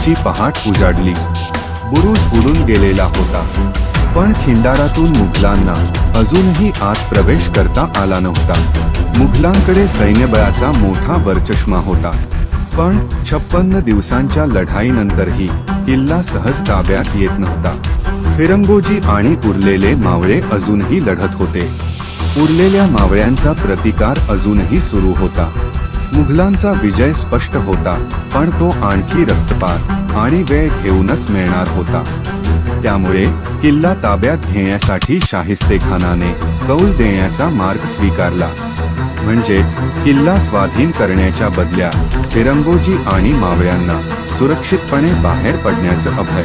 दुसऱ्या पहाट उजाडली. बुरुज उडून गेलेला होता, पण खिंडारातून मुघलांना अजूनही आत प्रवेश करता आला नव्हता. मुघलांकडे सैन्यबळाचा मोठा वरचष्मा होता, पण 56 दिवसांच्या लढाईनंतरही किल्ला सहज ताब्यात येत नव्हता. फिरंगोजी आणि उरलेले मावळे अजूनही लढत होते. उरलेल्या मावळ्यांचा प्रतिकार अजूनही सुरू होता. मुघलांचा विजय स्पष्ट होता, पण तो आणखी रक्तपात आणि वेळ घेऊनच मिळणार होता. त्यामुळे किल्ला ताब्यात घेण्यासाठी शाहिस्तेखानाने कौल देण्याचा मार्ग स्वीकारला. म्हणजेच किल्ला स्वाधीन करण्याच्या बदल्यात फिरंगोजी आणि मावळ्यांना सुरक्षितपणे बाहेर पडण्याचं अभय.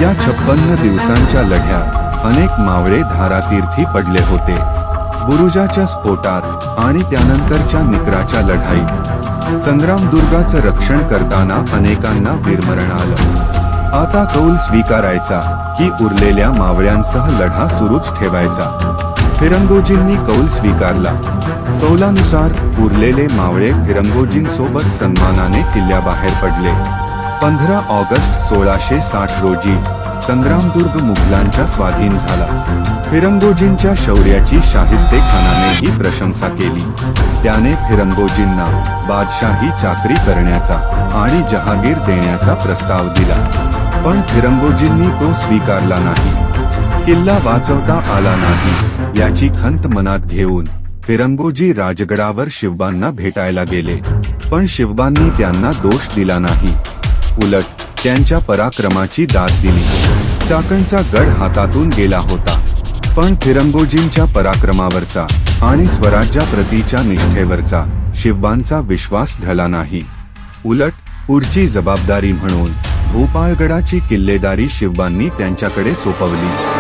या 56 दिवसांच्या लढ्यात अनेक मावळे धारातीर्थी पडले होते. बुरुजाच्या स्फोटात आणि त्यानंतरच्या निकराच्या लढाईत संग्रामदुर्गाचं रक्षण करताना अनेकांना वीरमरण आलं. आता कौल स्वीकारायचा की उरलेल्या मावळ्यांसह लढा सुरूच ठेवायचा. फिरंगोजींनी कौल स्वीकारला. कौलानुसार उरलेले मावळे फिरंगोजींसोबत सन्मानाने किल्ल्याबाहेर पडले. 15 ऑगस्ट 1660 रोजी संग्रामदुर्ग मुघलांच्या स्वाधीन झाला. फिरंगोजींच्या शौर्याची शाहिस्तेखानानेही प्रशंसा केली. त्याने फिरंगोजींना बादशाही चाकरी करण्याचा आणि जहागीर देण्याचा प्रस्ताव दिला, पण फिरंगोजींनी तो स्वीकारला नाही. किल्ला वाचवता आला नाही याची खंत मनात घेऊन फिरंगोजी राजगडावर शिवबांना भेटायला गेले, पण शिवबांनी त्यांना दोष दिला नाही. उलट त्यांच्या पराक्रमाची दाद दिली. चाकणचा गड हातातून गेला होता, पण फिरंगोजींच्या पराक्रमावरचा आणि स्वराज्याप्रतीच्या निष्ठेवरचा शिवबांचा विश्वास ढळला नाही. उलट पुढची जबाबदारी म्हणून भोपाळगडाची किल्लेदारी शिवबांनी त्यांच्याकडे सोपवली.